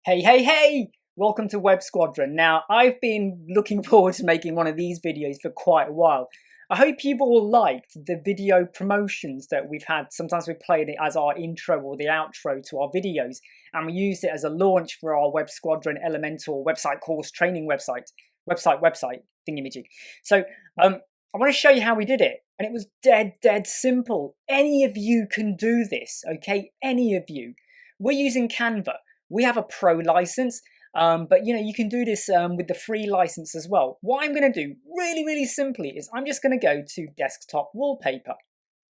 Hey, hey, hey! Welcome to Web Squadron. Now, I've been looking forward to making one of these videos for quite a while. I hope you've all liked the video promotions that we've had. Sometimes we played it as our intro or the outro to our videos, and we used it as a launch for our Web Squadron Elementor website course training website thingamajig. So, I want to show you how we did it, and it was dead simple. Any of you can do this, okay? Any of you. We're using Canva. We have a pro license, but you can do this with the free license as well. What I'm going to do really simply is I'm just going to go to desktop wallpaper.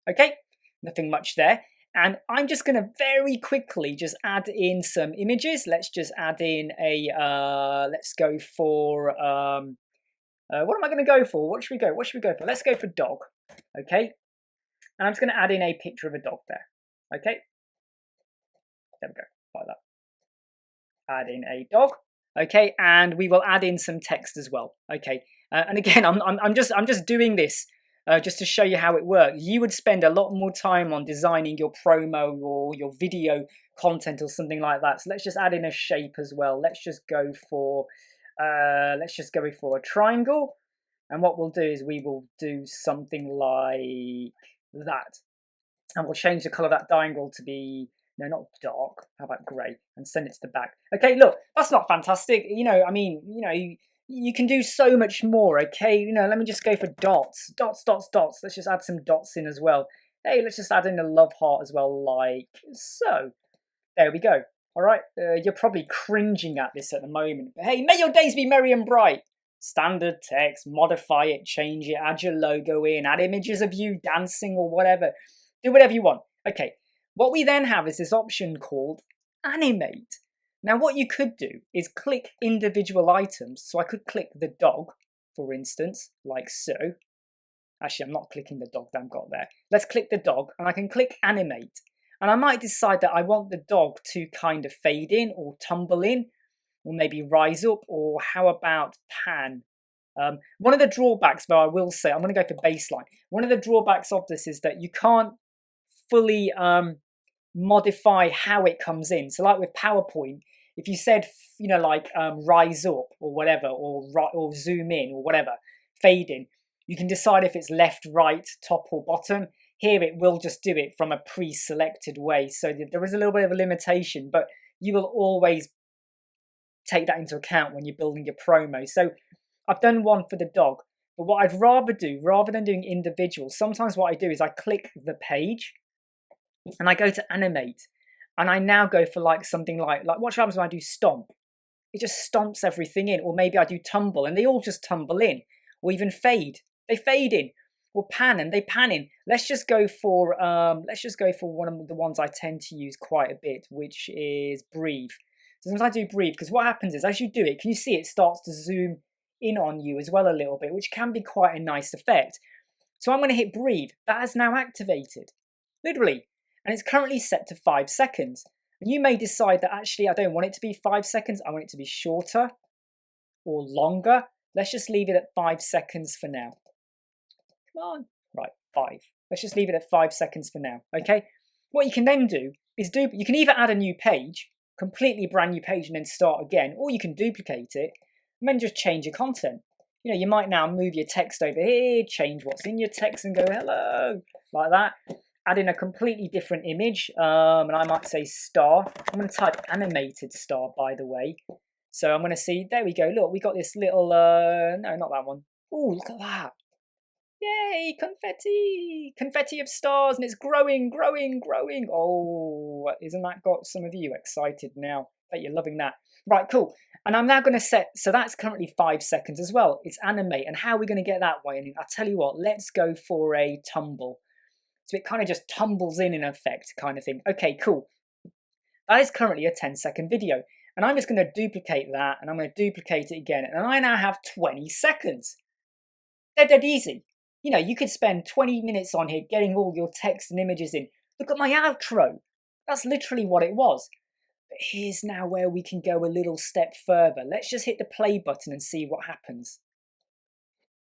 Okay, nothing much there. And I'm just going to very quickly just add in some images. Let's just add in let's go for, what am I going to go for? What should we go for? Let's go for dog. Okay, and I'm just going to add in a picture of a dog there. Okay, there we go, like that. Add in a dog, okay, and we will add in some text as well, okay. And again, I'm just doing this just to show you how it works. You would spend a lot more time on designing your promo or your video content or something like that. So let's just add in a shape as well. Let's just go for a triangle, and what we'll do is we will do something like that, and we'll change the color of that triangle to be, no, not dark. How about grey? And send it to the back. Okay, look, that's not fantastic. You can do so much more. Okay, let me just go for dots. Dots. Let's just add some dots in as well. Hey, let's just add in a love heart as well, like so. There we go. All right, you're probably cringing at this at the moment. But hey, may your days be merry and bright. Standard text, modify it, change it, add your logo in, add images of you dancing or whatever. Do whatever you want. Okay. What we then have is this option called Animate. Now what you could do is click individual items. So I could click the dog, for instance, like so. Actually, I'm not clicking the dog that I've got there. Let's click the dog, and I can click Animate. And I might decide that I want the dog to kind of fade in or tumble in, or maybe rise up, or how about pan? One of the drawbacks, though, I will say, I'm going to go for baseline. One of the drawbacks of this is that you can't fully modify how it comes in. So like with PowerPoint, if you said rise up or whatever, or zoom in or whatever, fade in, you can decide if it's left, right, top or bottom. Here it will just do it from a pre-selected way, so there is a little bit of a limitation, but you will always take that into account when you're building your promo. So I've done one for the dog, but what I'd rather do, rather than doing individual, sometimes what I do is I click the page and I go to animate, and I now go for something like what happens when I do stomp? It just stomps everything in. Or maybe I do tumble and they all just tumble in, or even fade, they fade in, or pan and they pan in. Let's just go for one of the ones I tend to use quite a bit, which is breathe. So sometimes I do breathe, because what happens is as you do it, can you see it starts to zoom in on you as well a little bit, which can be quite a nice effect. So I'm going to hit breathe. That is now activated, literally. And it's currently set to 5 seconds. And you may decide that actually I don't want it to be 5 seconds, I want it to be shorter or longer. Let's just leave it at 5 seconds for now. Come on. Right, 5. Let's just leave it at 5 seconds for now, okay? What you can then do is you can either add a new page, completely brand new page, and then start again, or you can duplicate it and then just change your content. You might now move your text over here, change what's in your text and go hello, like that. Add in a completely different image, and I might say star. I'm going to type animated star, by the way. So I'm going to see, there we go, look, we got this little, no, not that one. Ooh, look at that. Yay, confetti! Confetti of stars, and it's growing. Oh, isn't that got some of you excited now? Bet you're loving that. Right, cool. And I'm now going to set, so that's currently 5 seconds as well. It's animate, and how are we going to get that way? And I'll tell you what, let's go for a tumble. So it kind of just tumbles in effect, kind of thing. Okay, cool. That is currently a 10-second video. And I'm just going to duplicate that, and I'm going to duplicate it again. And I now have 20 seconds. Dead easy. You could spend 20 minutes on here getting all your text and images in. Look at my outro. That's literally what it was. But here's now where we can go a little step further. Let's just hit the play button and see what happens.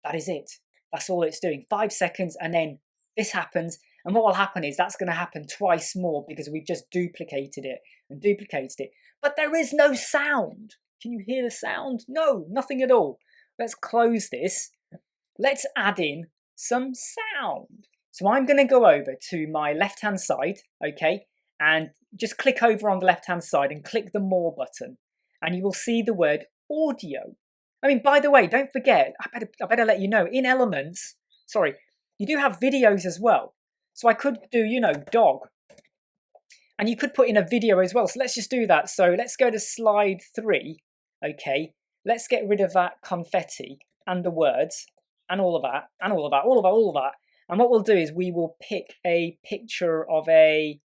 That is it. That's all it's doing. 5 seconds, and then this happens. And what will happen is that's going to happen twice more because we've just duplicated it. and duplicated it. But there is no sound. Can you hear the sound? No, nothing at all. Let's close this. Let's add in some sound. So I'm going to go over to my left-hand side, okay, and just click over on the left-hand side and click the More button, and you will see the word audio. I mean, by the way, don't forget, I better let you know, in Elements, sorry, you do have videos as well. So I could do, you know, dog, and you could put in a video as well. So let's just do that. So let's go to slide 3, okay, let's get rid of that confetti and the words and all of that, and all of that, all of that. And what we'll do is we will pick a picture of a,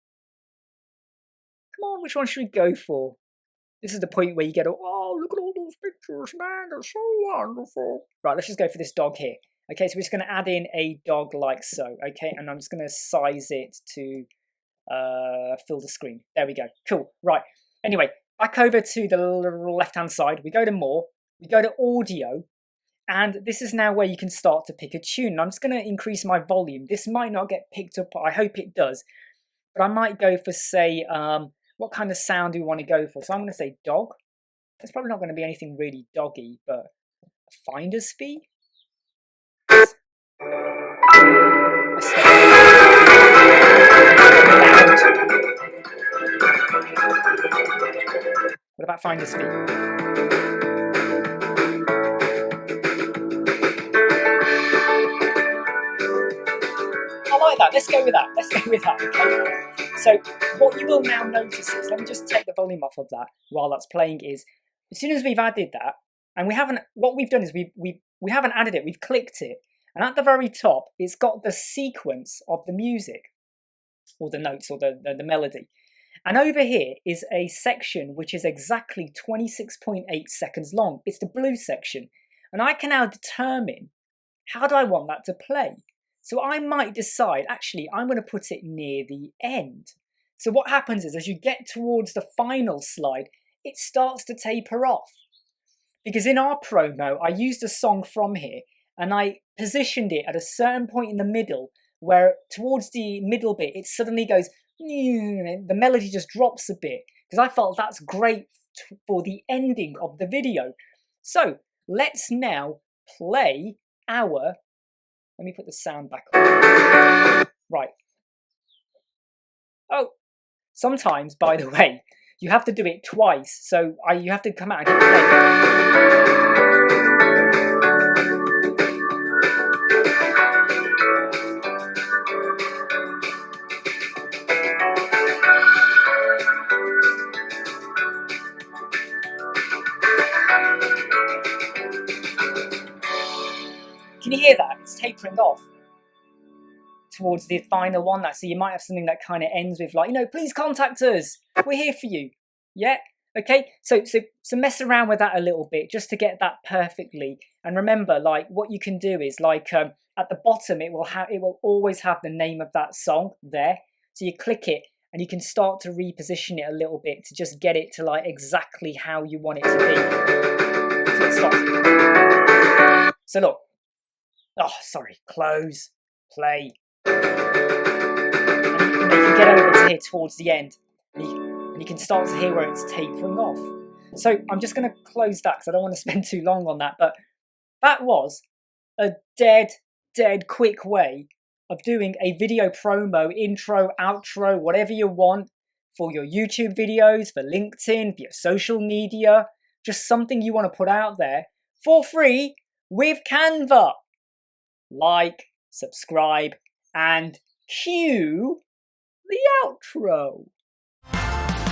come on, which one should we go for? This is the point where you get, oh, look at all those pictures, man, they're so wonderful. Right, let's just go for this dog here. Okay, so we're just going to add in a dog like so, okay, and I'm just going to size it to fill the screen. There we go, cool, right. Anyway, back over to the left-hand side, we go to More, we go to Audio, and this is now where you can start to pick a tune. I'm just going to increase my volume. This might not get picked up, I hope it does, but I might go for, say, what kind of sound do we want to go for? So I'm going to say dog. It's probably not going to be anything really doggy, but finder's fee? What about finder's fee? I like that. Let's go with that. Let's go with that. Okay. So what you will now notice is, let me just take the volume off of that while that's playing, is as soon as we've added that, and we haven't, what we've done is we haven't added it, we've clicked it, and at the very top it's got the sequence of the music, or the notes, or the melody. And over here is a section which is exactly 26.8 seconds long. It's the blue section. And I can now determine, how do I want that to play? So I might decide, actually, I'm going to put it near the end. So what happens is, as you get towards the final slide, it starts to taper off. Because in our promo, I used a song from here, and I positioned it at a certain point in the middle, where towards the middle bit, it suddenly goes, the melody just drops a bit, because I felt that's great for the ending of the video. So let's now play our, let me put the sound back on. Right. Oh, sometimes, by the way, you have to do it twice. So you have to come out and hit play. Can you hear that? It's tapering off towards the final one. So you might have something that kind of ends with, like, you know, please contact us. We're here for you. Yeah? Okay? So mess around with that a little bit just to get that perfectly. And remember, like, what you can do is, like, at the bottom, it will always have the name of that song there. So you click it and you can start to reposition it a little bit to just get it to, like, exactly how you want it to be. So it stops. So look. Oh, sorry, close, play. And you can get over to here towards the end, and you can start to hear where it's tapering off. So I'm just going to close that because I don't want to spend too long on that, but that was a dead quick way of doing a video promo, intro, outro, whatever you want, for your YouTube videos, for LinkedIn, for your social media, just something you want to put out there for free with Canva. Like, subscribe, and cue the outro.